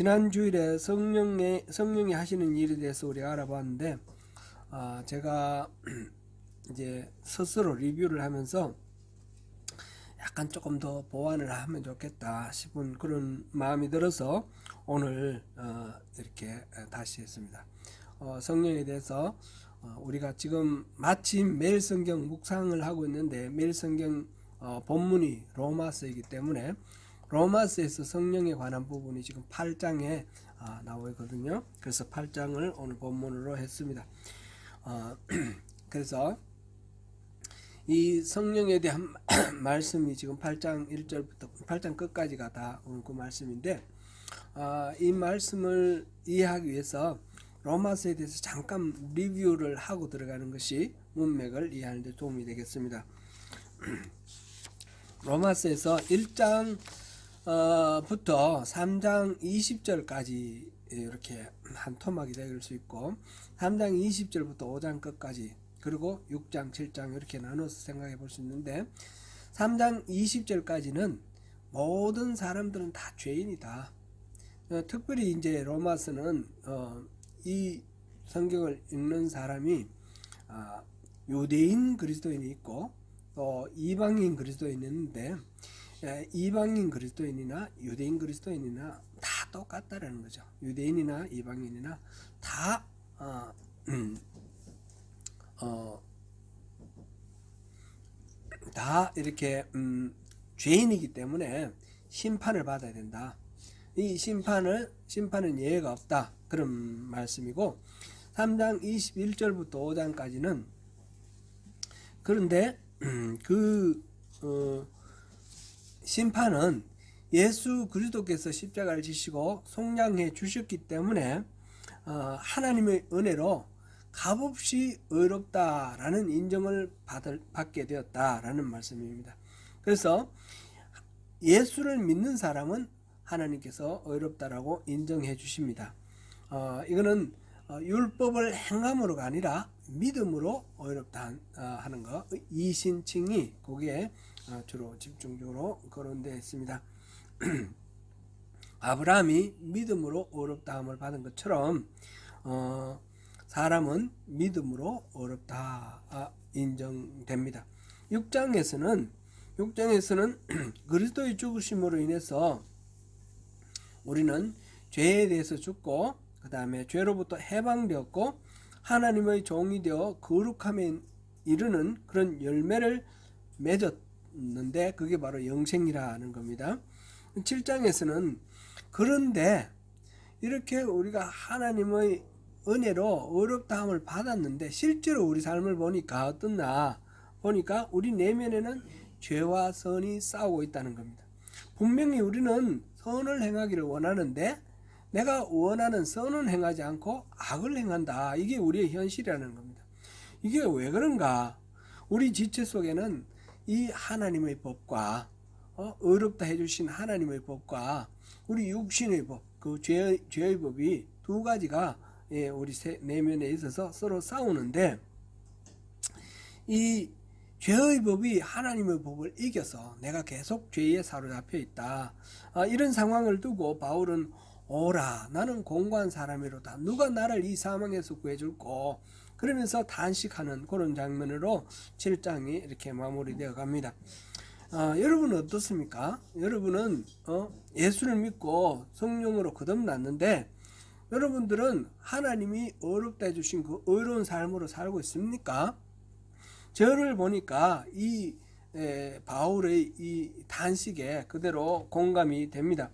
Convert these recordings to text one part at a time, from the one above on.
지난 주일에 성령이 하시는 일에 대해서 우리가 알아봤는데, 제가 이제 스스로 리뷰를 하면서 약간 조금 더 보완을 하면 좋겠다 싶은 그런 마음이 들어서 오늘 이렇게 다시 했습니다. 성령에 대해서 우리가 지금 마침 매일 성경 묵상을 하고 있는데, 매일 성경 본문이 로마서이기 때문에 로마서에서 성령에 관한 부분이 지금 8장에 나와 있거든요. 그래서 8장을 오늘 본문으로 했습니다. 그래서 이 성령에 대한 말씀이 지금 8장 1절부터 8장 끝까지가 다 그 말씀인데, 이 말씀을 이해하기 위해서 로마서에 대해서 잠깐 리뷰를 하고 들어가는 것이 문맥을 이해하는 데 도움이 되겠습니다. 로마서에서 1장 부터 3장 20절까지 이렇게 한 토막이 될 수 있고, 3장 20절부터 5장 끝까지, 그리고 6장 7장 이렇게 나눠서 생각해 볼 수 있는데, 3장 20절까지는 모든 사람들은 다 죄인이다. 특별히 이제 로마서는 이 성경을 읽는 사람이 유대인 그리스도인이 있고 또 이방인 그리스도인이 있는데, 이방인 그리스도인이나 유대인 그리스도인이나 다 똑같다라는 거죠. 유대인이나 이방인이나 다 이렇게 죄인이기 때문에 심판을 받아야 된다. 이 심판은 예외가 없다, 그런 말씀이고, 3장 21절부터 5장까지는 그런데 심판은 예수 그리스도께서 십자가를 지시고 속량해 주셨기 때문에 하나님의 은혜로 값없이 의롭다라는 인정을 받게 되었다라는 말씀입니다. 그래서 예수를 믿는 사람은 하나님께서 의롭다라고 인정해 주십니다. 이거는 율법을 행함으로가 아니라 믿음으로 의롭다 하는 거, 이신칭이 거기에 주로 집중적으로 거론되어 있습니다. 아브라함이 믿음으로 의롭다함을 받은 것처럼 사람은 믿음으로 의롭다 인정됩니다. 6장에서는 그리스도의 죽으심으로 인해서 우리는 죄에 대해서 죽고, 그 다음에 죄로부터 해방되었고 하나님의 종이 되어 거룩함에 이르는 그런 열매를 맺었는데, 그게 바로 영생이라는 겁니다. 7장에서는 그런데 이렇게 우리가 하나님의 은혜로 의롭다함을 받았는데 실제로 우리 삶을 보니까 어떻나 보니까 우리 내면에는 죄와 선이 싸우고 있다는 겁니다. 분명히 우리는 선을 행하기를 원하는데 내가 원하는 선은 행하지 않고 악을 행한다. 이게 우리의 현실이라는 겁니다. 이게 왜 그런가? 우리 지체 속에는 이 하나님의 법과 의롭다 해주신 하나님의 법과 우리 육신의 법, 그 죄의 법이 두 가지가 우리 내면에 있어서 서로 싸우는데, 이 죄의 법이 하나님의 법을 이겨서 내가 계속 죄에 사로잡혀 있다. 이런 상황을 두고 바울은 오라, 나는 공고한 사람이로다. 누가 나를 이 사망에서 구해줄꼬. 그러면서 단식하는 그런 장면으로 7장이 이렇게 마무리되어 갑니다. 여러분은 어떻습니까? 여러분은 예수를 믿고 성령으로 거듭났는데 여러분들은 하나님이 의롭다 해주신 그 의로운 삶으로 살고 있습니까? 저를 보니까 이 바울의 이 단식에 그대로 공감이 됩니다.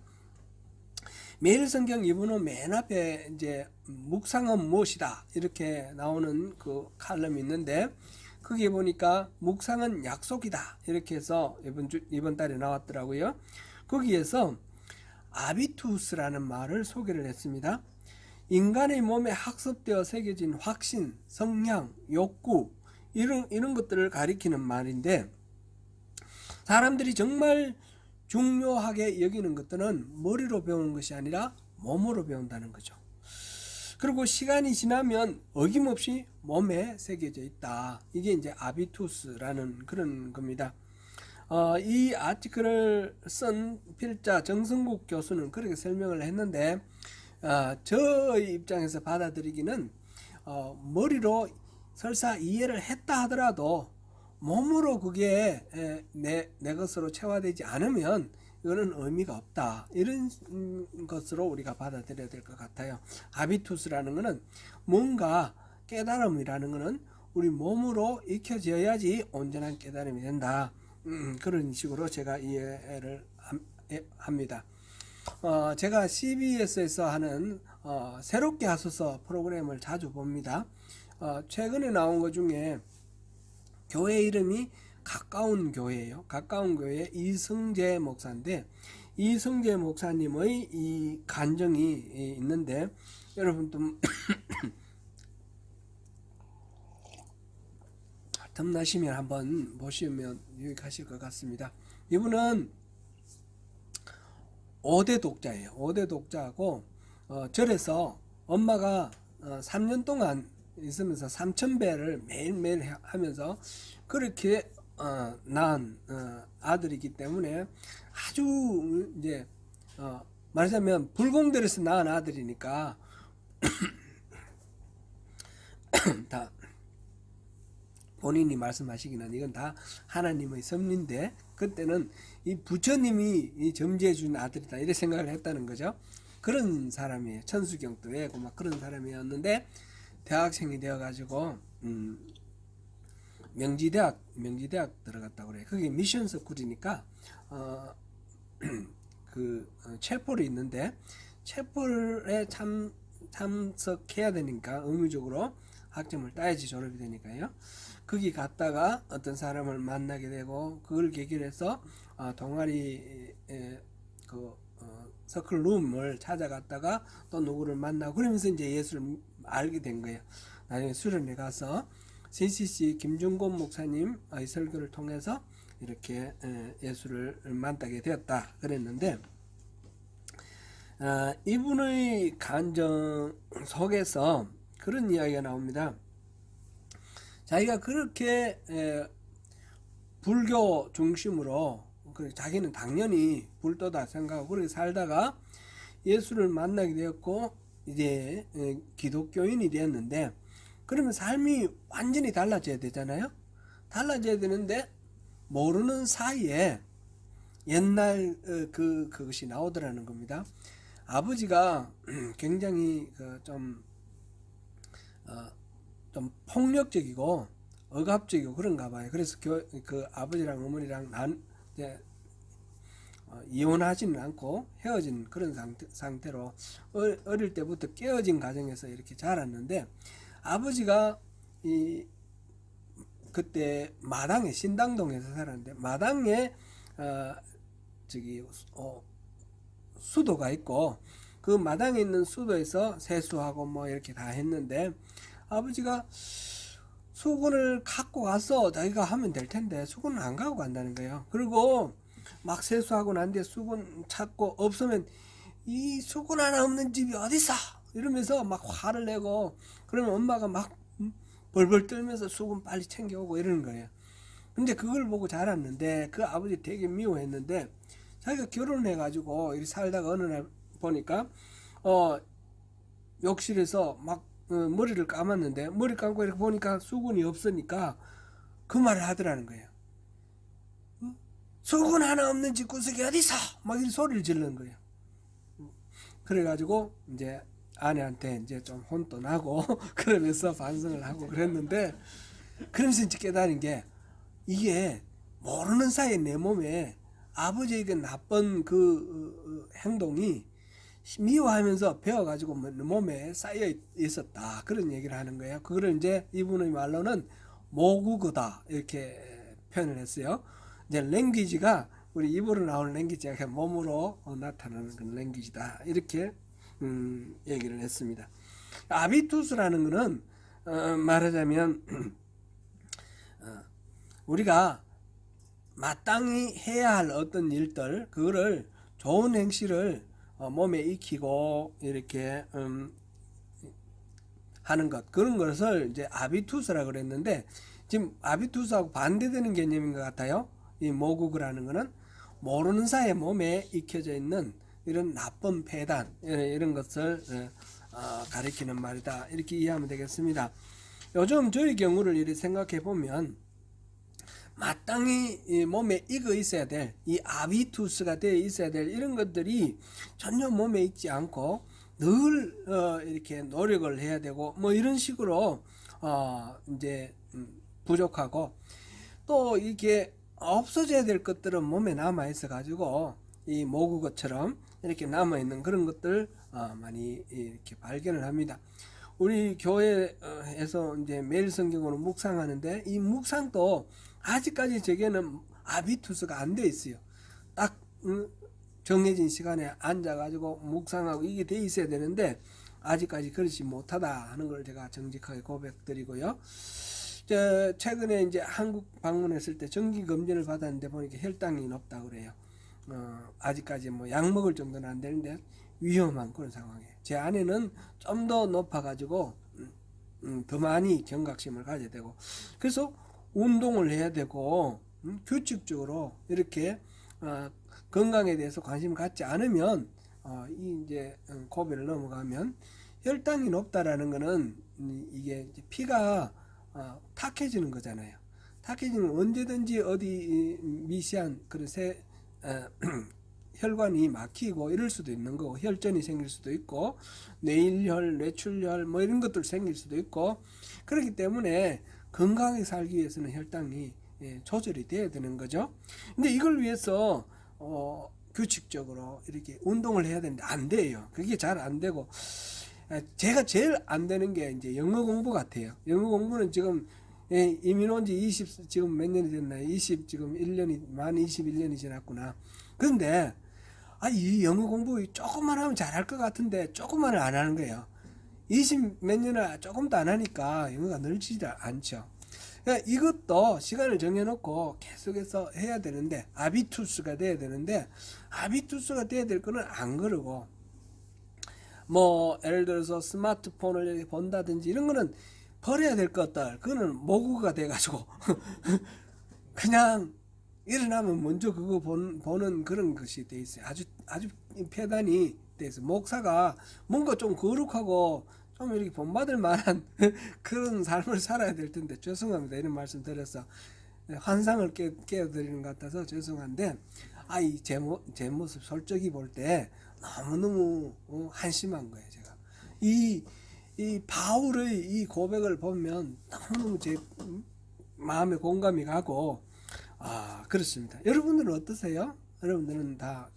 매일 성경 이분은 맨 앞에 이제 묵상은 무엇이다 이렇게 나오는 그 칼럼이 있는데, 거기에 보니까 묵상은 약속이다 이렇게 해서 이번 달에 나왔더라고요. 거기에서 아비투스라는 말을 소개를 했습니다. 인간의 몸에 학습되어 새겨진 확신, 성향, 욕구 이런 것들을 가리키는 말인데, 사람들이 정말 중요하게 여기는 것들은 머리로 배우는 것이 아니라 몸으로 배운다는 거죠. 그리고 시간이 지나면 어김없이 몸에 새겨져 있다. 이게 이제 아비투스라는 그런 겁니다. 이 아티클을 쓴 필자 정성국 교수는 그렇게 설명을 했는데, 저 입장에서 받아들이기는 머리로 설사 이해를 했다 하더라도 몸으로 그게 내 것으로 체화되지 않으면 이거는 의미가 없다. 이런 것으로 우리가 받아들여야 될 것 같아요. 하비투스라는 것은 뭔가 깨달음이라는 것은 우리 몸으로 익혀져야지 온전한 깨달음이 된다. 그런 식으로 제가 이해를 합니다. 제가 CBS에서 하는 새롭게 하소서 프로그램을 자주 봅니다. 최근에 나온 것 중에 교회 이름이 가까운 교회예요. 가까운 교회 이승재 목사인데, 이승재 목사님의 이 간증이 있는데 여러분도 틈나시면 한번 보시면 유익하실 것 같습니다. 이분은 5대 독자예요. 5대 독자고 절에서 엄마가 3년 동안 있으면서 3,000배를 매일매일 하면서 그렇게 낳은 아들이기 때문에 아주 이제 말하자면 불공들에서 낳은 아들이니까 다 본인이 말씀하시기는 이건 다 하나님의 섭리인데 그때는 이 부처님이 이 점지해 준 아들이다 이렇게 생각을 했다는 거죠. 그런 사람이에요. 천수경도 외고 막 그런 사람이었는데 대학생이 되어가지고 명지대학 들어갔다고 그래요. 그게 미션 스쿨이니까 그 체포를 있는데 체포에 참석해야 되니까 의무적으로 학점을 따야지 졸업이 되니까요. 거기 갔다가 어떤 사람을 만나게 되고 그걸 계기로 해서 동아리 서클룸을 찾아갔다가 또 누구를 만나고 그러면서 이제 예수를 알게 된 거예요. 나중에 수련회 가서 CCC 김중곤 목사님의 설교를 통해서 이렇게 예수를 만나게 되었다 그랬는데 이분의 간증 속에서 그런 이야기가 나옵니다. 자기가 그렇게 불교 중심으로 자기는 당연히 불도다 생각하고 그렇게 살다가 예수를 만나게 되었고 이제 기독교인이 되었는데 그러면 삶이 완전히 달라져야 되잖아요. 달라져야 되는데 모르는 사이에 옛날 그것이 나오더라는 겁니다. 아버지가 굉장히 좀 폭력적이고 억압적이고 그런가 봐요. 그래서 그 아버지랑 어머니랑 이혼하지는 않고 헤어진 그런 상태로 어릴 때부터 깨어진 가정에서 이렇게 자랐는데 아버지가 그때 마당에 신당동에서 살았는데 마당에 수도가 있고 그 마당에 있는 수도에서 세수하고 뭐 이렇게 다 했는데 아버지가 수건을 갖고 가서 자기가 하면 될 텐데 수건을 안 갖고 간다는 거예요. 그리고 막 세수하고 난 뒤에 수건 찾고 없으면 이 수건 하나 없는 집이 어딨어 이러면서 막 화를 내고 그러면 엄마가 막 벌벌 떨면서 수건 빨리 챙겨오고 이러는 거예요. 근데 그걸 보고 자랐는데 그 아버지 되게 미워했는데 자기가 결혼해가지고 이렇게 살다가 어느 날 보니까 욕실에서 막 머리를 감았는데 머리 감고 이렇게 보니까 수건이 없으니까 그 말을 하더라는 거예요. 수건 하나 없는 집 구석이 어디서 막 이런 소리를 지르는 거예요. 그래가지고 이제 아내한테 이제 좀 혼도 나고 그러면서 반성을 하고 그랬는데 그러면서 이제 깨달은 게 이게 모르는 사이에 내 몸에 아버지의 그 나쁜 그 행동이 미워하면서 배워가지고 몸에 쌓여 있었다 그런 얘기를 하는 거예요. 그거를 이제 이분의 말로는 모국어다 이렇게 표현을 했어요. 이제 랭귀지가 우리 입으로 나오는 랭귀지가 몸으로 나타나는 그런 랭귀지다 이렇게 얘기를 했습니다. 아비투스라는 거는 말하자면 우리가 마땅히 해야 할 어떤 일들 그거를 좋은 행실을 몸에 익히고 이렇게 하는 것 그런 것을 이제 아비투스라고 그랬는데 지금 아비투스하고 반대되는 개념인 것 같아요. 이 모국이라는 것은 모르는 사이에 몸에 익혀져 있는 이런 나쁜 폐단 이런 것을 가리키는 말이다. 이렇게 이해하면 되겠습니다. 요즘 저희 경우를 이렇게 생각해 보면 마땅히 이 몸에 익어 있어야 될 이 아비투스가 되어 있어야 될 이런 것들이 전혀 몸에 있지 않고 늘 이렇게 노력을 해야 되고 뭐 이런 식으로 이제 부족하고 또 이렇게 없어져야 될 것들은 몸에 남아 있어 가지고 이 모국어처럼 이렇게 남아 있는 그런 것들 많이 이렇게 발견을 합니다. 우리 교회에서 이제 매일 성경으로 묵상하는데 이 묵상도 아직까지 제게는 아비투스가 안 돼 있어요. 딱 정해진 시간에 앉아가지고 묵상하고 이게 돼 있어야 되는데 아직까지 그렇지 못하다 하는 걸 제가 정직하게 고백드리고요. 최근에 이제 한국 방문했을 때 정기 검진을 받았는데 보니까 혈당이 높다 그래요. 아직까지 뭐 약 먹을 정도는 안 되는데 위험한 그런 상황이에요. 제 아내는 좀 더 높아가지고 더 많이 경각심을 가져야 되고 그래서 운동을 해야 되고 규칙적으로 이렇게 건강에 대해서 관심을 갖지 않으면 이제 고비를 넘어가면 혈당이 높다라는 거는 이게 피가 탁해지는 거잖아요. 탁해지는 언제든지 어디 미세한 그런 혈관이 막히고 이럴 수도 있는 거고 혈전이 생길 수도 있고 뇌일혈, 뇌출혈 뭐 이런 것들 생길 수도 있고 그렇기 때문에 건강하게 살기 위해서는 혈당이 조절이 돼야 되는 거죠. 근데 이걸 위해서 규칙적으로 이렇게 운동을 해야 되는데 안 돼요. 그게 잘 안 되고 제가 제일 안 되는 게 이제 영어 공부 같아요. 영어 공부는 지금 이민 온 지 20 지금 몇 년이 됐나요? 20 지금 1년이 만 21년이 지났구나. 그런데 이 영어 공부 조금만 하면 잘할 것 같은데 조금만을 안 하는 거예요. 20 몇 년을 조금도 안 하니까 영어가 늘지도 않죠. 그러니까 이것도 시간을 정해놓고 계속해서 해야 되는데 아비투스가 돼야 되는데 아비투스가 돼야 될 거는 안 그러고 뭐 예를 들어서 스마트폰을 본다든지 이런 거는 버려야 될 것들 그거는 모국어가 돼가지고 그냥 일어나면 먼저 그거 보는 그런 것이 돼 있어요. 아주 폐단이 돼 있어요. 목사가 뭔가 좀 거룩하고 좀 이렇게 본받을 만한 그런 삶을 살아야 될 텐데 죄송합니다. 이런 말씀 드려서 환상을 깨어드리는 것 같아서 죄송한데 제 모습 솔직히 볼 때 너무너무 한심한 거예요. 제가 이 바울의 이 고백을 보면 너무너무 제 마음에 공감이 가고 그렇습니다. 여러분들은 어떠세요? 여러분들은 다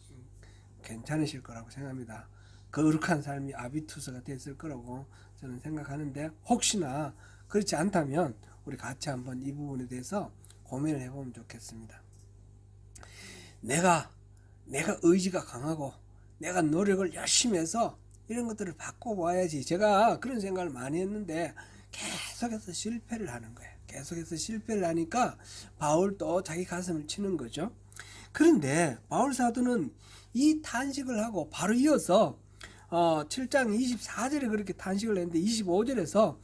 괜찮으실 거라고 생각합니다. 거룩한 삶이 아비투스가 됐을 거라고 저는 생각하는데 혹시나 그렇지 않다면 우리 같이 한번 이 부분에 대해서 고민을 해보면 좋겠습니다. 내가 의지가 강하고 내가 노력을 열심히 해서 이런 것들을 바꿔봐야지. 제가 그런 생각을 많이 했는데 계속해서 실패를 하는 거예요. 계속해서 실패를 하니까 바울도 자기 가슴을 치는 거죠. 그런데 바울 사도는 이 탄식을 하고 바로 이어서 7장 24절에 그렇게 탄식을 했는데 25절에서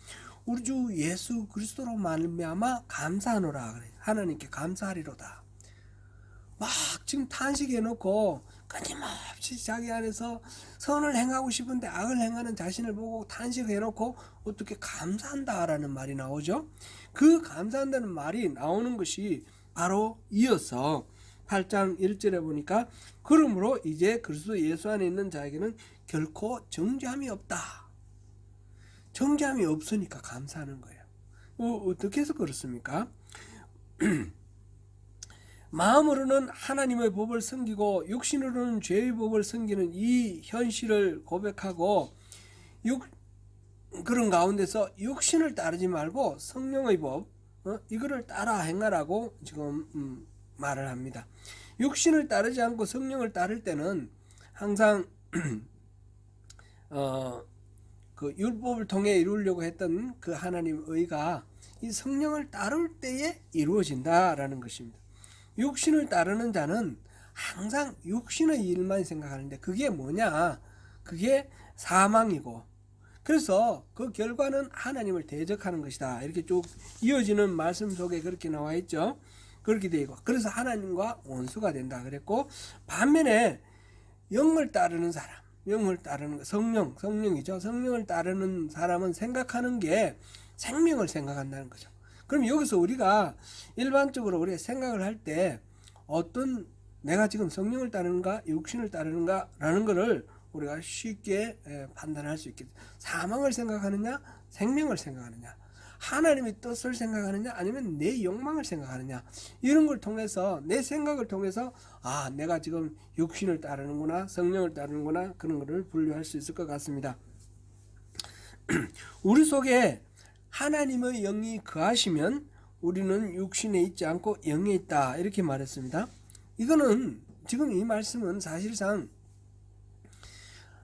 우리 주 예수 그리스도로 말미암아 감사하노라 그래. 하나님께 감사하리로다. 막 지금 탄식해 놓고 끊임없이 자기 안에서 선을 행하고 싶은데 악을 행하는 자신을 보고 탄식해 놓고 어떻게 감사한다라는 말이 나오죠. 그 감사한다는 말이 나오는 것이 바로 이어서 8장 1절에 보니까 그러므로 이제 그리스도 예수 안에 있는 자에게는 결코 정죄함이 없다. 정죄함이 없으니까 감사하는 거예요. 어떻게 해서 그렇습니까? 마음으로는 하나님의 법을 섬기고 육신으로는 죄의 법을 섬기는 이 현실을 고백하고 그런 가운데서 육신을 따르지 말고 성령의 법 이거를 따라 행하라고 지금 말을 합니다. 육신을 따르지 않고 성령을 따를 때는 항상 그 율법을 통해 이루려고 했던 그 하나님의 의가 이 성령을 따를 때에 이루어진다라는 것입니다. 육신을 따르는 자는 항상 육신의 일만 생각하는데 그게 뭐냐? 그게 사망이고 그래서 그 결과는 하나님을 대적하는 것이다. 이렇게 쭉 이어지는 말씀 속에 그렇게 나와 있죠. 그렇게 되고 그래서 하나님과 원수가 된다 그랬고 반면에 영을 따르는 사람, 영을 따르는 성령이죠. 성령을 따르는 사람은 생각하는 게 생명을 생각한다는 거죠. 그럼 여기서 우리가 일반적으로 우리가 생각을 할 때 어떤 내가 지금 성령을 따르는가 육신을 따르는가 라는 것을 우리가 쉽게 판단할 수 있겠죠. 사망을 생각하느냐 생명을 생각하느냐, 하나님의 뜻을 생각하느냐 아니면 내 욕망을 생각하느냐, 이런 걸 통해서 내 생각을 통해서 아 내가 지금 육신을 따르는구나 성령을 따르는구나 그런 것을 분류할 수 있을 것 같습니다. 우리 속에 하나님의 영이 거하시면 우리는 육신에 있지 않고 영에 있다 이렇게 말했습니다. 이거는 지금 이 말씀은 사실상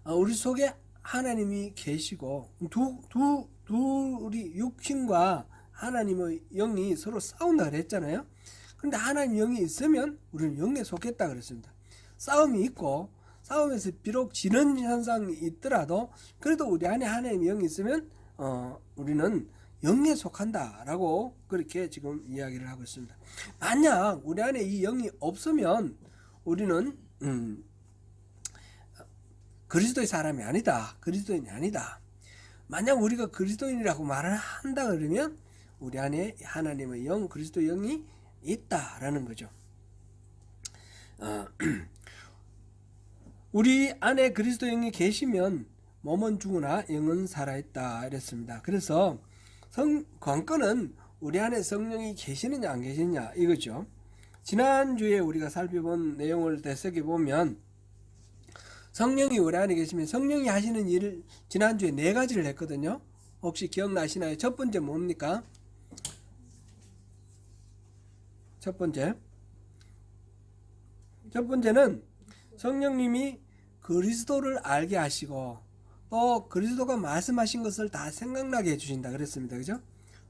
우리 속에 하나님이 계시고 둘이 육신과 하나님의 영이 서로 싸운다 그랬잖아요. 그런데 하나님 영이 있으면 우리는 영에 속했다 그랬습니다. 싸움이 있고 싸움에서 비록 지는 현상이 있더라도 그래도 우리 안에 하나님의 영이 있으면 우리는 영에 속한다라고 그렇게 지금 이야기를 하고 있습니다. 만약 우리 안에 이 영이 없으면 우리는 그리스도의 사람이 아니다. 그리스도인이 아니다. 만약 우리가 그리스도인이라고 말을 한다 그러면 우리 안에 하나님의 영, 그리스도의 영이 있다라는 거죠. 우리 안에 그리스도의 영이 계시면 몸은 죽으나 영은 살아있다 이랬습니다. 그래서 관건은 우리 안에 성령이 계시느냐 안 계시느냐 이거죠. 지난주에 우리가 살펴본 내용을 되새겨보면 성령이 우리 안에 계시면 성령이 하시는 일을 지난주에 4가지를 했거든요. 혹시 기억나시나요? 첫 번째 뭡니까? 첫 번째는 성령님이 그리스도를 알게 하시고 또 그리스도가 말씀하신 것을 다 생각나게 해주신다 그랬습니다. 그죠?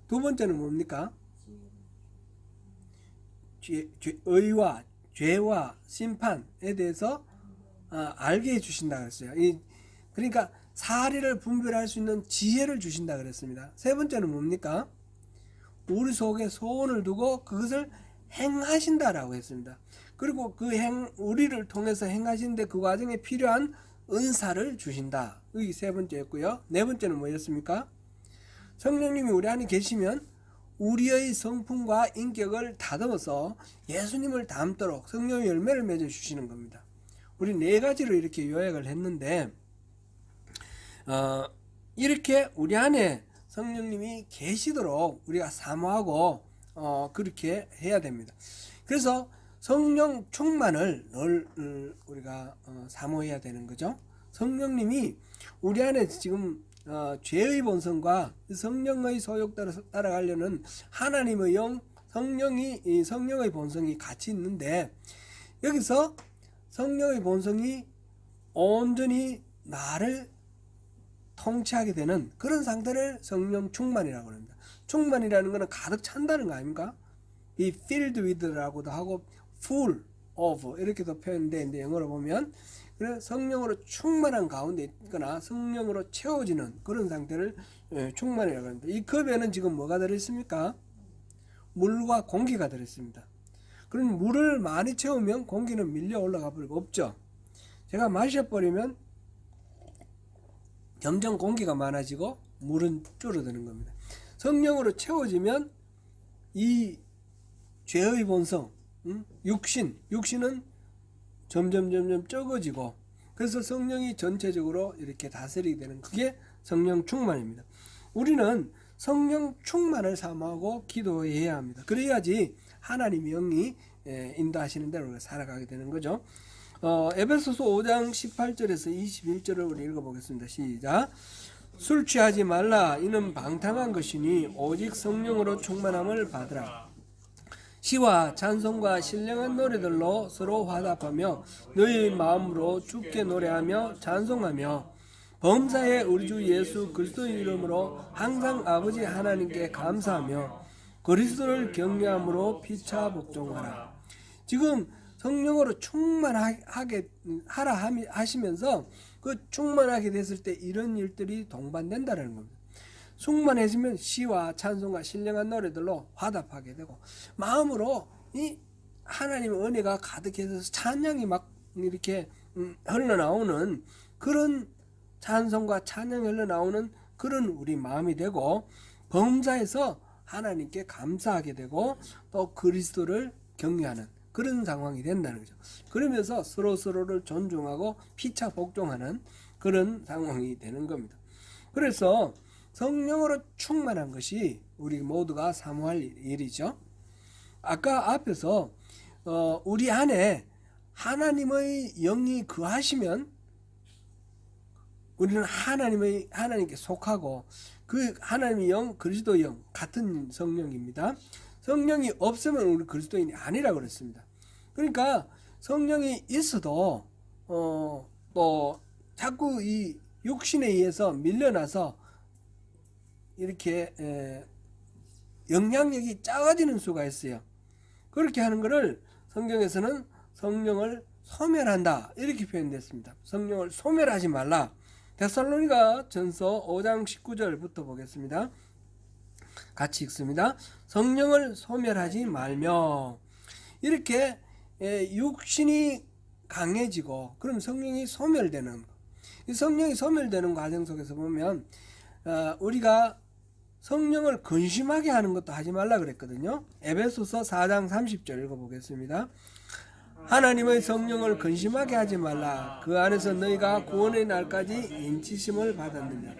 두 번째는 뭡니까? 의와 죄와 심판에 대해서 알게 해주신다 그랬어요. 그러니까 사리를 분별할 수 있는 지혜를 주신다 그랬습니다. 세 번째는 뭡니까? 우리 속에 소원을 두고 그것을 행하신다라고 했습니다. 그리고 우리를 통해서 행하시는데 그 과정에 필요한 은사를 주신다. 이게 세 번째였고요. 네 번째는 뭐였습니까? 성령님이 우리 안에 계시면 우리의 성품과 인격을 다듬어서 예수님을 닮도록 성령의 열매를 맺어 주시는 겁니다. 우리 4가지로 이렇게 요약을 했는데 이렇게 우리 안에 성령님이 계시도록 우리가 사모하고 그렇게 해야 됩니다. 그래서 성령 충만을 늘 우리가 사모해야 되는 거죠. 성령님이 우리 안에 지금 죄의 본성과 성령의 소욕 따라가려는 하나님의 영, 성령의 본성이 같이 있는데 여기서 성령의 본성이 온전히 나를 통치하게 되는 그런 상태를 성령 충만이라고 합니다. 충만이라는 것은 가득 찬다는 거 아닙니까? be filled with라고도 하고 full of 이렇게도 표현되는데 영어로 보면 그래서 성령으로 충만한 가운데 있거나 성령으로 채워지는 그런 상태를 충만이라고 합니다. 이 컵에는 지금 뭐가 들어있습니까? 물과 공기가 들어있습니다. 그럼 물을 많이 채우면 공기는 밀려 올라가 버리고 없죠. 제가 마셔버리면 점점 공기가 많아지고 물은 줄어드는 겁니다. 성령으로 채워지면 이 죄의 본성, 육신은 점점 적어지고 그래서 성령이 전체적으로 이렇게 다스리게 되는 그게 성령 충만입니다. 우리는 성령 충만을 사모하고 기도해야 합니다. 그래야지 하나님의 영이 인도하시는 대로 살아가게 되는 거죠. 에베소서 5장 18절에서 21절을 우리 읽어보겠습니다. 시작. 술 취하지 말라. 이는 방탕한 것이니 오직 성령으로 충만함을 받으라. 시와 찬송과 신령한 노래들로 서로 화답하며 너희 마음으로 주께 노래하며 찬송하며 범사에 우리 주 예수 그리스도의 이름으로 항상 아버지 하나님께 감사하며 그리스도를 경외함으로 피차 복종하라. 지금 성령으로 충만하게 하라 하시면서 그 충만하게 됐을 때 이런 일들이 동반된다는 겁니다. 충만해지면 시와 찬송과 신령한 노래들로 화답하게 되고 마음으로 이 하나님의 은혜가 가득해서 찬양이 막 이렇게 흘러나오는 그런 찬송과 찬양이 흘러나오는 그런 우리 마음이 되고, 범사에서 하나님께 감사하게 되고 또 그리스도를 경외하는 그런 상황이 된다는 거죠. 그러면서 서로를 존중하고 피차 복종하는 그런 상황이 되는 겁니다. 그래서 성령으로 충만한 것이 우리 모두가 사모할 일이죠. 아까 앞에서 우리 안에 하나님의 영이 거하시면 우리는 하나님께 속하고, 그 하나님의 영, 그리스도의 영 같은 성령입니다. 성령이 없으면 우리 그리스도인이 아니라 그랬습니다. 그러니까 성령이 있어도 또 자꾸 이 육신에 의해서 밀려나서 이렇게 영향력이 작아지는 수가 있어요. 그렇게 하는 것을 성경에서는 성령을 소멸한다 이렇게 표현됐습니다. 성령을 소멸하지 말라. 데살로니가 전서 5장 19절부터 보겠습니다. 같이 읽습니다. 성령을 소멸하지 말며. 이렇게 육신이 강해지고 그럼 성령이 소멸되는, 이 성령이 소멸되는 과정 속에서 보면 우리가 성령을 근심하게 하는 것도 하지 말라 그랬거든요. 에베소서 4장 30절 읽어보겠습니다. 하나님의 성령을 근심하게 하지 말라. 그 안에서 너희가 구원의 날까지 인치심을 받았느냐.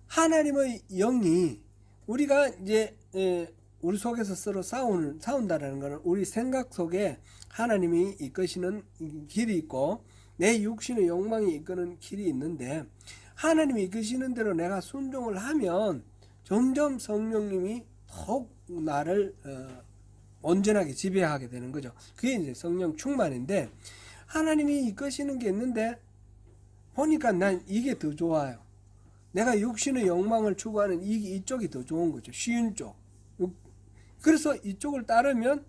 하나님의 영이 우리가 이제 우리 속에서 서로 싸운다라는 것은 우리 생각 속에 하나님이 이끄시는 길이 있고 내 육신의 욕망이 이끄는 길이 있는데, 하나님이 이끄시는 대로 내가 순종을 하면 점점 성령님이 더욱 나를 온전하게 지배하게 되는 거죠. 그게 이제 성령 충만인데, 하나님이 이끄시는 게 있는데 보니까 난 이게 더 좋아요. 내가 육신의 욕망을 추구하는 이쪽이 더 좋은 거죠. 쉬운 쪽. 그래서 이쪽을 따르면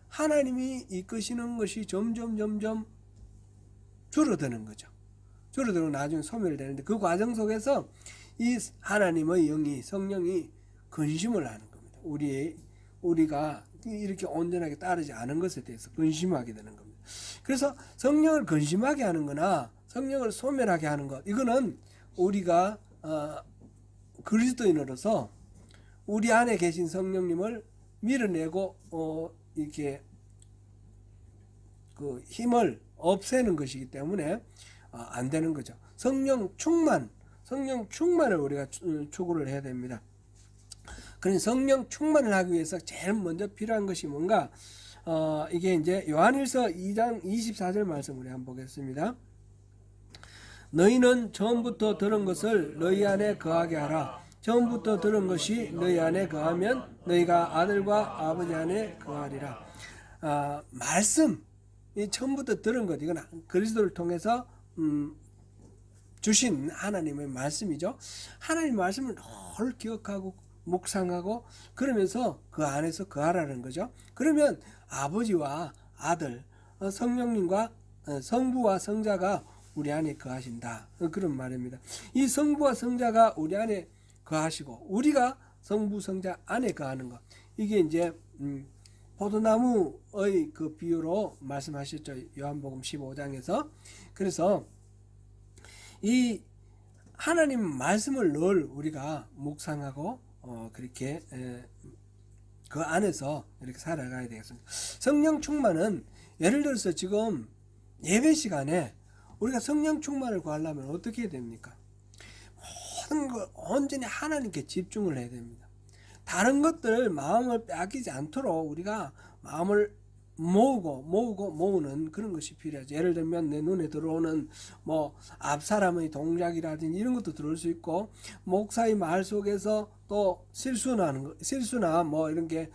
하나님이 이끄시는 것이 점점 줄어드는 거죠. 줄어들고 나중에 소멸되는데, 그 과정 속에서 이 하나님의 영이, 성령이 근심을 하는 겁니다. 우리가 이렇게 온전하게 따르지 않은 것에 대해서 근심하게 되는 겁니다. 그래서 성령을 근심하게 하는 거나 성령을 소멸하게 하는 것, 이거는 우리가 그리스도인으로서 우리 안에 계신 성령님을 밀어내고 이렇게 그 힘을 없애는 것이기 때문에 안 되는 거죠. 성령 충만을 우리가 추구를 해야 됩니다. 그런 성령 충만을 하기 위해서 제일 먼저 필요한 것이 뭔가, 이게 이제 요한일서 2장 24절 말씀 우리 한번 보겠습니다. 너희는 처음부터 들은 것을 너희 안에 거하게 하라. 처음부터 들은 것이 너희 안에 거하면 너희가 아들과 아버지 안에 거하리라. 말씀, 이 처음부터 들은 것, 이건 그리스도를 통해서 주신 하나님의 말씀이죠. 하나님의 말씀을 늘 기억하고 묵상하고 그러면서 그 안에서 거하라는 거죠. 그러면 아버지와 아들, 성령님과 성부와 성자가 우리 안에 거하신다, 그런 말입니다. 이 성부와 성자가 우리 안에 거하시고 우리가 성부 성자 안에 거하는 것, 이게 이제 포도나무의 그 비유로 말씀하셨죠. 요한복음 15장에서. 그래서 이 하나님 말씀을 늘 우리가 묵상하고 그렇게 그 안에서 이렇게 살아가야 되겠습니다. 성령 충만은 예를 들어서 지금 예배 시간에 우리가 성령 충만을 구하려면 어떻게 해야 됩니까? 모든 걸 온전히 하나님께 집중을 해야 됩니다. 다른 것들 마음을 빼앗기지 않도록 우리가 마음을 모으는 그런 것이 필요하죠. 예를 들면 내 눈에 들어오는 뭐 앞사람의 동작이라든지 이런 것도 들어올 수 있고, 목사의 말 속에서 또 실수나 뭐 이런 게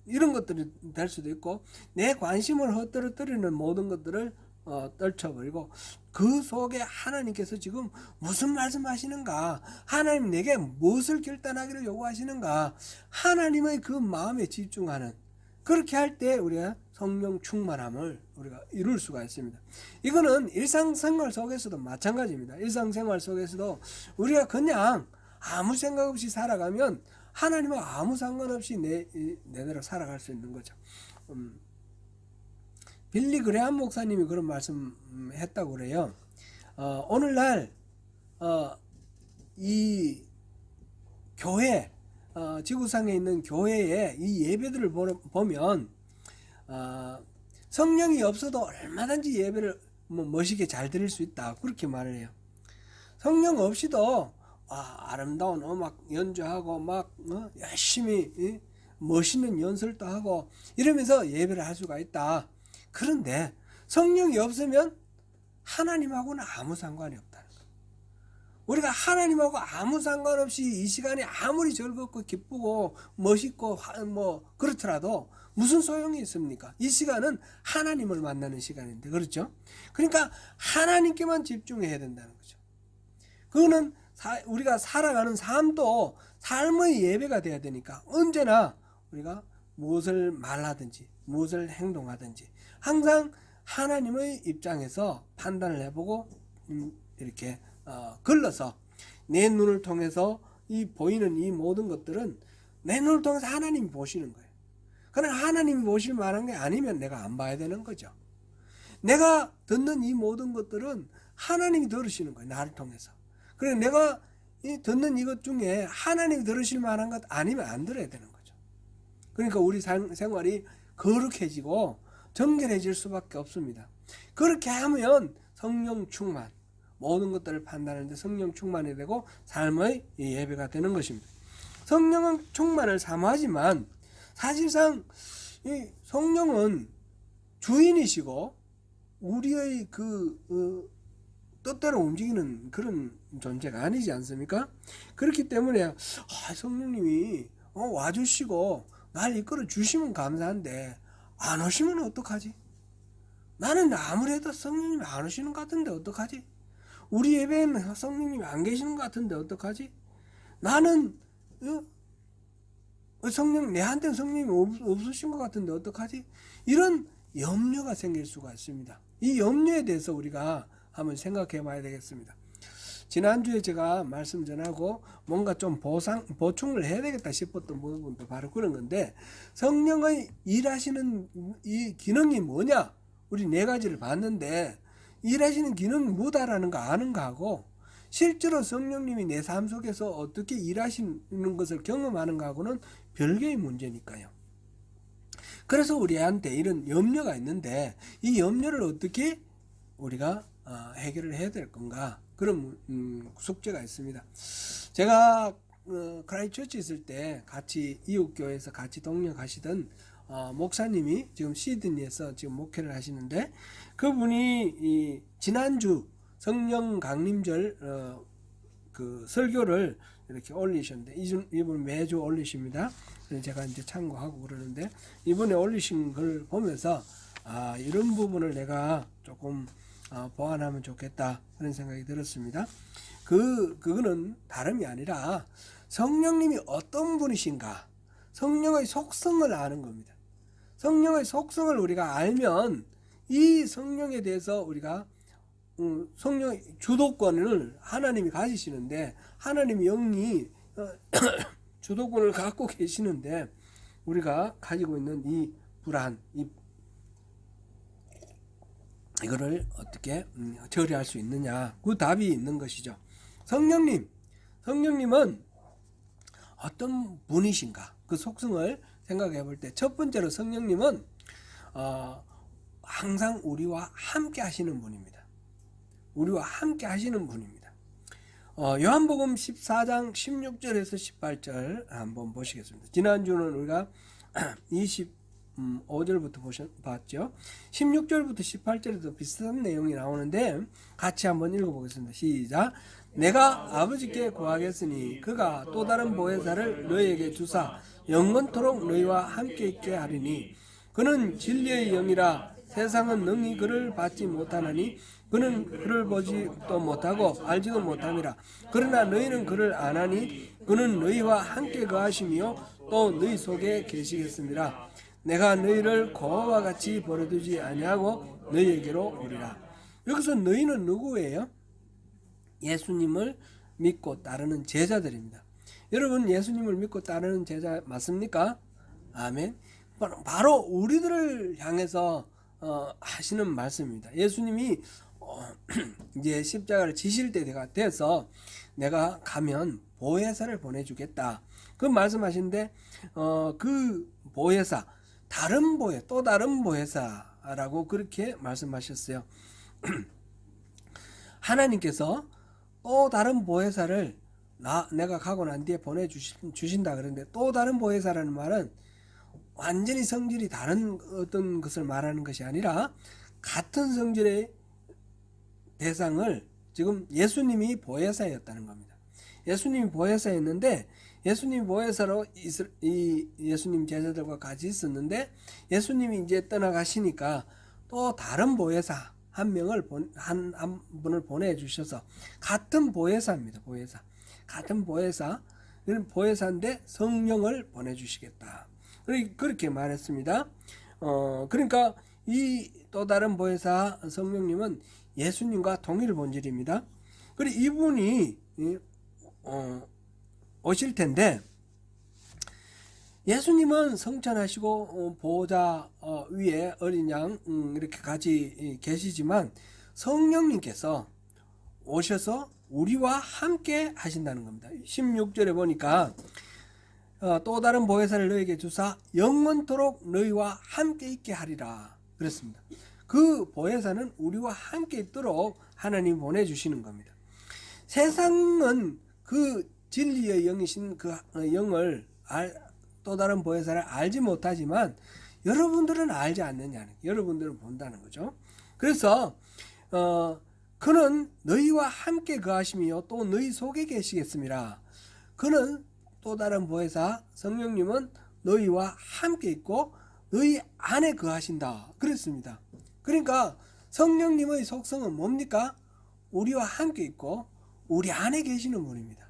이런 것들이 될 수도 있고, 내 관심을 헛떨어뜨리는 모든 것들을 떨쳐버리고 그 속에 하나님께서 지금 무슨 말씀하시는가, 하나님 내게 무엇을 결단하기를 요구하시는가, 하나님의 그 마음에 집중하는, 그렇게 할 때 우리가 성령 충만함을 우리가 이룰 수가 있습니다. 이거는 일상생활 속에서도 마찬가지입니다. 일상생활 속에서도 우리가 그냥 아무 생각 없이 살아가면 하나님과 아무 상관없이 내대로 살아갈 수 있는 거죠. 빌리 그레함 목사님이 그런 말씀 했다고 그래요. 오늘날 이 교회, 지구상에 있는 교회의 이 예배들을 보면 성령이 없어도 얼마든지 예배를 멋있게 잘 드릴 수 있다, 그렇게 말을 해요. 성령 없이도 아름다운 음악 연주하고 막 열심히 멋있는 연설도 하고 이러면서 예배를 할 수가 있다. 그런데 성령이 없으면 하나님하고는 아무 상관이 없다는 거예요. 우리가 하나님하고 아무 상관없이 이 시간에 아무리 즐겁고 기쁘고 멋있고 그렇더라도 무슨 소용이 있습니까? 이 시간은 하나님을 만나는 시간인데, 그렇죠? 그러니까 하나님께만 집중해야 된다는 거죠. 그거는 우리가 살아가는 삶도 삶의 예배가 돼야 되니까 언제나 우리가 무엇을 말하든지 무엇을 행동하든지 항상 하나님의 입장에서 판단을 해보고 이렇게 걸러서 내 눈을 통해서 이 보이는 이 모든 것들은 내 눈을 통해서 하나님이 보시는 거예요. 그러나 하나님이 보실 만한 게 아니면 내가 안 봐야 되는 거죠. 내가 듣는 이 모든 것들은 하나님이 들으시는 거예요. 나를 통해서. 그래 내가 듣는 이것 중에 하나님이 들으실 만한 것 아니면 안 들어야 되는 거죠. 그러니까 우리 생활이 거룩해지고 정결해질 수밖에 없습니다. 그렇게 하면 성령 충만, 모든 것들을 판단하는데 성령 충만이 되고 삶의 예배가 되는 것입니다. 성령은 충만을 사모하지만 사실상 이 성령은 주인이시고 우리의 뜻대로 움직이는 그런 존재가 아니지 않습니까? 그렇기 때문에 성령님이 와주시고 날 이끌어 주시면 감사한데 안 오시면 어떡하지? 나는 아무래도 성령님이 안 오시는 것 같은데 어떡하지? 우리 예배에는 성령님이 안 계시는 것 같은데 어떡하지? 나는 내한테는 성령님이 없으신 것 같은데 어떡하지? 이런 염려가 생길 수가 있습니다. 이 염려에 대해서 우리가 한번 생각해 봐야 되겠습니다. 지난주에 제가 말씀 전하고 뭔가 좀 보충을 해야 되겠다 싶었던 부분도 바로 그런 건데, 성령의 일하시는 이 기능이 뭐냐? 우리 네 가지를 봤는데 일하시는 기능이 뭐다라는 거 아는 거하고 실제로 성령님이 내 삶 속에서 어떻게 일하시는 것을 경험하는 거하고는 별개의 문제니까요. 그래서 우리한테 이런 염려가 있는데 이 염려를 어떻게 우리가 해결을 해야 될 건가, 그런 숙제가 있습니다. 제가 크라이처치 있을 때 같이 이웃교회에서 같이 동력하시던 목사님이 지금 시드니에서 지금 목회를 하시는데, 그분이 지난주 성령 강림절 그 설교를 이렇게 올리셨는데, 이분 매주 올리십니다. 그래서 제가 이제 참고하고 그러는데, 이번에 올리신 걸 보면서 이런 부분을 내가 조금 보완하면 좋겠다 그런 생각이 들었습니다. 그거는 다름이 아니라 성령님이 어떤 분이신가, 성령의 속성을 아는 겁니다. 성령의 속성을 우리가 알면 이 성령에 대해서 우리가 성령의 주도권을 하나님이 가지시는데, 하나님이 영이 주도권을 갖고 계시는데 우리가 가지고 있는 이 불안, 이거를 어떻게 처리할 수 있느냐, 그 답이 있는 것이죠. 성령님은 어떤 분이신가, 그 속성을 생각해 볼 때 첫 번째로 성령님은 항상 우리와 함께 하시는 분입니다. 우리와 함께 하시는 분입니다. 요한복음 14장 16절에서 18절 한번 보시겠습니다. 지난주는 우리가 25절부터 봤죠. 16절부터 18절에도 비슷한 내용이 나오는데 같이 한번 읽어보겠습니다. 시작. 내가 아버지께 구하겠으니 그가 또 다른 보혜사를 너희에게 주사 영원토록 너희와 함께 있게 하리니 그는 진리의 영이라 세상은 능히 그를 받지 못하나니 그는 그를 보지도 못하고 알지도 못함이라. 그러나 너희는 그를 아나니 그는 너희와 함께 거하시며 또 너희 속에 계시겠습니다. 내가 너희를 고아와 같이 버려두지 아니하고 너희에게로 오리라. 여기서 너희는 누구예요? 예수님을 믿고 따르는 제자들입니다. 여러분, 예수님을 믿고 따르는 제자 맞습니까? 아멘. 바로 우리들을 향해서 하시는 말씀입니다. 예수님이 이제 십자가를 지실 때가 돼서 내가 가면 보혜사를 보내주겠다. 그 말씀하신데 그 보혜사, 또 다른 보혜사라고 그렇게 말씀하셨어요. 하나님께서 또 다른 보혜사를 내가 가고 난 뒤에 보내주신다 그러는데, 또 다른 보혜사라는 말은 완전히 성질이 다른 어떤 것을 말하는 것이 아니라 같은 성질의 대상을 지금 예수님이 보혜사였다는 겁니다. 예수님이 보혜사였는데, 예수님이 보혜사로 예수님 제자들과 같이 있었는데, 예수님이 이제 떠나가시니까 또 다른 보혜사 한 분을 보내주셔서, 같은 보혜사입니다. 보혜사, 같은 보혜사인데 성령을 보내주시겠다, 그렇게 말했습니다. 그러니까 이 또 다른 보혜사 성령님은 예수님과 동일 본질입니다. 그리고 이분이 오실 텐데, 예수님은 성천하시고 보호자 위에 어린 양 이렇게 같이 계시지만, 성령님께서 오셔서 우리와 함께 하신다는 겁니다. 16절에 보니까 또 다른 보혜사를 너희에게 주사 영원토록 너희와 함께 있게 하리라 그랬습니다. 그 보혜사는 우리와 함께 있도록 하나님 보내주시는 겁니다. 세상은 그 진리의 영이신 그 영을 또 다른 보혜사를 알지 못하지만, 여러분들은 알지 않느냐는, 여러분들은 본다는 거죠. 그래서 그는 너희와 함께 거하시며 또 너희 속에 계시겠습니다. 그는 또 다른 보혜사 성령님은 너희와 함께 있고 너희 안에 거하신다 그랬습니다. 그러니까 성령님의 속성은 뭡니까? 우리와 함께 있고 우리 안에 계시는 분입니다.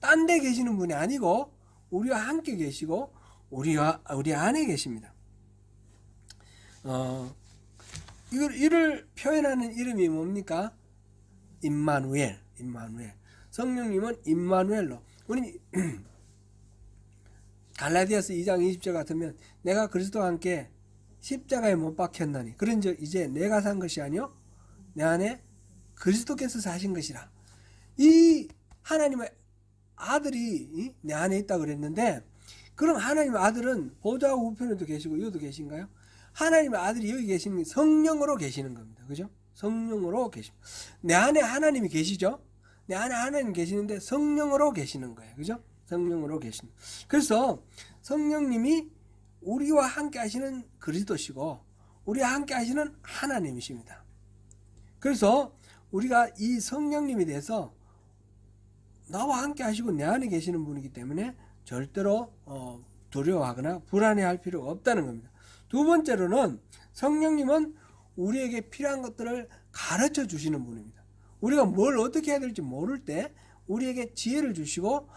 딴 데 계시는 분이 아니고 우리와 함께 계시고 우리 안에 계십니다. 이를 표현하는 이름이 뭡니까? 임마누엘. 성령님은 임마누엘로. 우리 갈라디아서 2장 20절 같으면, 내가 그리스도와 함께 십자가에 못 박혔나니 그런즉 이제 내가 산 것이 아니요 내 안에 그리스도께서 사신 것이라. 이 하나님의 아들이 내 안에 있다 그랬는데, 그럼 하나님의 아들은 보좌 우편에도 계시고 여기도 계신가요? 하나님의 아들이 여기 계시는 성령으로 계시는 겁니다. 그죠? 성령으로 계십니다. 내 안에 하나님이 계시죠? 내 안에 하나님 계시는데 성령으로 계시는 거예요. 그죠? 성령으로 계시는. 그래서 성령님이 우리와 함께 하시는 그리스도시고 우리와 함께 하시는 하나님이십니다. 그래서 우리가 이 성령님에 대해서 나와 함께 하시고 내 안에 계시는 분이기 때문에 절대로 두려워하거나 불안해할 필요가 없다는 겁니다. 두 번째로는 성령님은 우리에게 필요한 것들을 가르쳐 주시는 분입니다. 우리가 뭘 어떻게 해야 될지 모를 때 우리에게 지혜를 주시고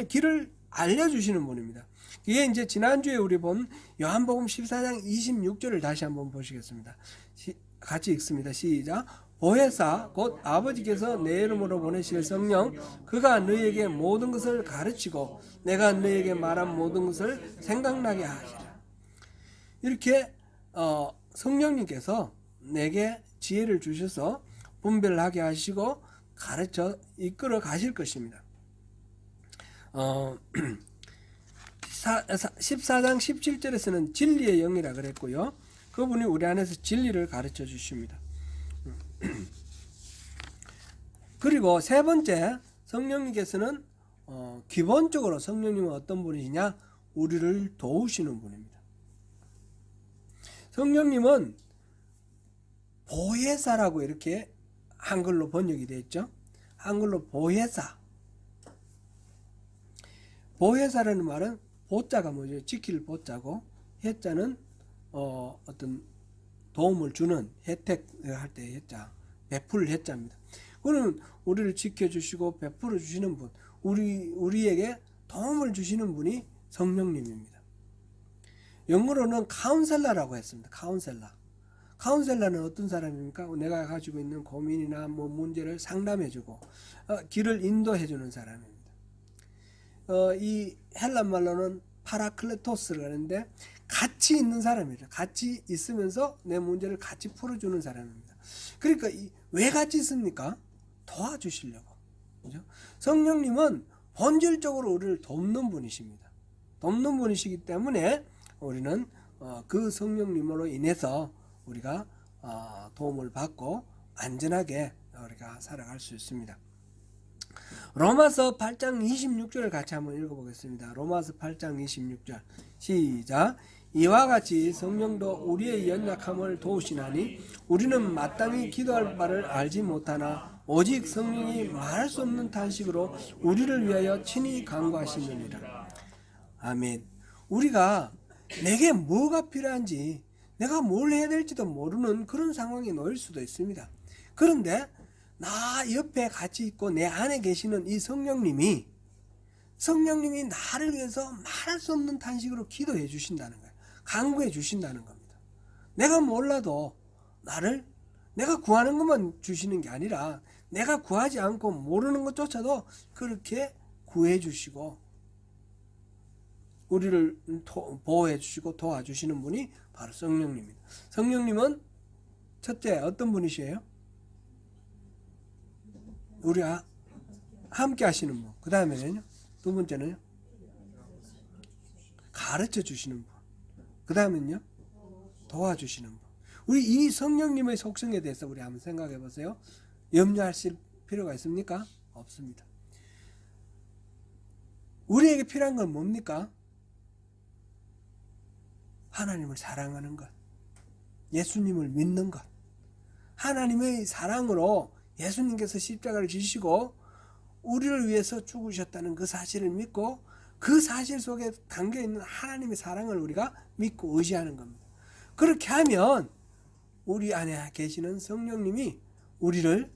길을 알려주시는 분입니다. 이게 이제 지난주에 우리 본 요한복음 14장 26절을 다시 한번 보시겠습니다. 같이 읽습니다. 시작. 보혜사 곧 아버지께서 내 이름으로 보내실 성령, 그가 너희에게 모든 것을 가르치고 내가 너희에게 말한 모든 것을 생각나게 하시라. 이렇게 성령님께서 내게 지혜를 주셔서 분별하게 하시고 가르쳐 이끌어 가실 것입니다. 14장 17절에서는 진리의 영이라 그랬고요. 그분이 우리 안에서 진리를 가르쳐 주십니다. 그리고 세 번째, 성령님께서는 기본적으로 성령님은 어떤 분이시냐? 우리를 도우시는 분입니다. 성령님은 보혜사라고 이렇게 한글로 번역이 되어 있죠. 한글로 보혜사. 보혜사라는 말은 보자가 뭐죠? 지킬 보자고, 해자는 어떤 도움을 주는, 혜택할 때 해자, 베풀 해자입니다. 그는 우리를 지켜주시고 베풀어 주시는 분, 우리에게 도움을 주시는 분이 성령님입니다. 영어로는 카운셀러라고 했습니다. 카운셀러는 어떤 사람입니까? 내가 가지고 있는 고민이나 문제를 상담해주고 길을 인도해주는 사람입니다. 이 헬란 말로는 파라클레토스를 하는데, 같이 있는 사람이죠. 같이 있으면서 내 문제를 같이 풀어주는 사람입니다. 그러니까 왜 같이 있습니까? 도와주시려고. 그죠? 성령님은 본질적으로 우리를 돕는 분이십니다. 돕는 분이시기 때문에 우리는 그 성령님으로 인해서 우리가 도움을 받고 안전하게 우리가 살아갈 수 있습니다. 로마서 8장 26절을 같이 한번 읽어보겠습니다. 로마서 8장 26절 시작. 이와 같이 성령도 우리의 연약함을 도우시나니 우리는 마땅히 기도할 바를 알지 못하나 오직 성령이 말할 수 없는 탄식으로 우리를 위하여 친히 간구하시느니라. 아멘. 우리가 내게 뭐가 필요한지, 내가 뭘 해야 될지도 모르는 그런 상황에 놓일 수도 있습니다. 그런데 나 옆에 같이 있고 내 안에 계시는 이 성령님이 나를 위해서 말할 수 없는 탄식으로 기도해 주신다는 거예요. 간구해 주신다는 겁니다. 내가 몰라도 내가 구하는 것만 주시는 게 아니라 내가 구하지 않고 모르는 것조차도 그렇게 구해 주시고 우리를 보호해 주시고 도와주시는 분이 바로 성령님입니다. 성령님은 첫째 어떤 분이시에요? 우리와 함께 하시는 분. 그 다음에는요? 두 번째는요? 가르쳐 주시는 분. 그 다음은요? 도와주시는 분. 우리 이 성령님의 속성에 대해서 우리 한번 생각해 보세요. 염려하실 필요가 있습니까? 없습니다. 우리에게 필요한 건 뭡니까? 하나님을 사랑하는 것, 예수님을 믿는 것. 하나님의 사랑으로 예수님께서 십자가를 지시고 우리를 위해서 죽으셨다는 그 사실을 믿고 그 사실 속에 담겨있는 하나님의 사랑을 우리가 믿고 의지하는 겁니다. 그렇게 하면 우리 안에 계시는 성령님이 우리를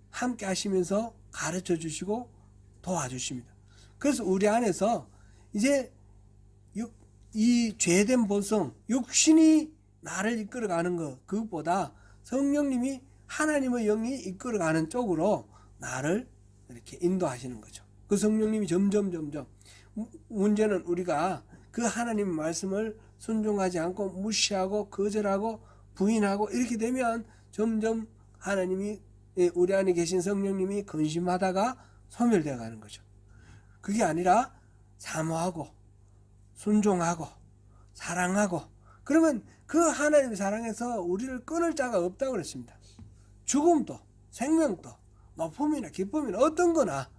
함께 하시면서 가르쳐 주시고 도와주십니다. 그래서 우리 안에서 이제 이 죄된 본성, 육신이 나를 이끌어가는 것, 그것보다 성령님이 하나님의 영이 이끌어가는 쪽으로 나를 이렇게 인도하시는 거죠. 그 성령님이 점점 문제는 우리가 그 하나님의 말씀을 순종하지 않고 무시하고 거절하고 부인하고 이렇게 되면 점점 하나님이 우리 안에 계신 성령님이 근심하다가 소멸되어 가는 거죠. 그게 아니라 사모하고 순종하고 사랑하고 그러면 그 하나님의 사랑에서 우리를 끊을 자가 없다고 그랬습니다. 죽음도 생명도 높음이나 기쁨이나 어떤 거나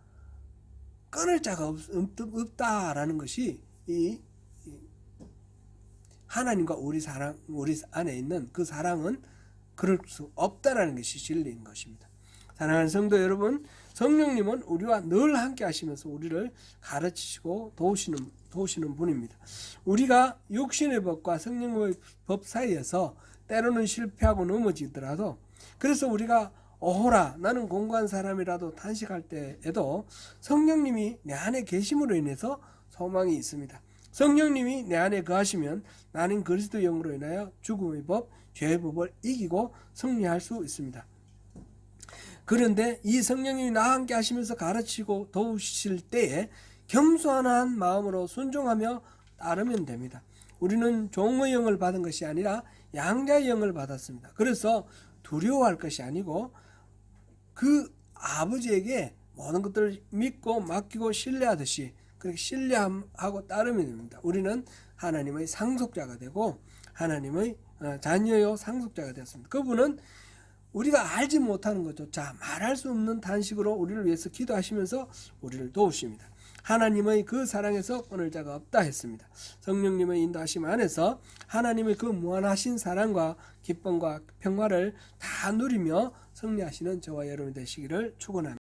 끊을 자가 없다라는 것이 이 하나님과 우리 안에 있는 그 사랑은 그럴 수 없다라는 것이 진리인 것입니다. 사랑하는 성도 여러분, 성령님은 우리와 늘 함께 하시면서 우리를 가르치시고 도우시는 분입니다. 우리가 육신의 법과 성령의 법 사이에서 때로는 실패하고 넘어지더라도 그래서 우리가 오호라 나는 공고한 사람이라도 탄식할 때에도 성령님이 내 안에 계심으로 인해서 소망이 있습니다. 성령님이 내 안에 거하시면 나는 그리스도 영으로 인하여 죽음의 법, 죄의 법을 이기고 승리할 수 있습니다. 그런데 이 성령님이 나와 함께 하시면서 가르치고 도우실 때에 겸손한 마음으로 순종하며 따르면 됩니다. 우리는 종의 영을 받은 것이 아니라 양자의 영을 받았습니다. 그래서 두려워할 것이 아니고 그 아버지에게 모든 것들을 믿고 맡기고 신뢰하듯이 그렇게 신뢰하고 따르면 됩니다. 우리는 하나님의 상속자가 되고 하나님의 자녀요 상속자가 되었습니다. 그분은 우리가 알지 못하는 것조차 말할 수 없는 단식으로 우리를 위해서 기도하시면서 우리를 도우십니다. 하나님의 그 사랑에서 끊을 자가 없다 했습니다. 성령님의 인도하심 안에서 하나님의 그 무한하신 사랑과 기쁨과 평화를 다 누리며 승리하시는 저와 여러분 되시기를 축원합니다.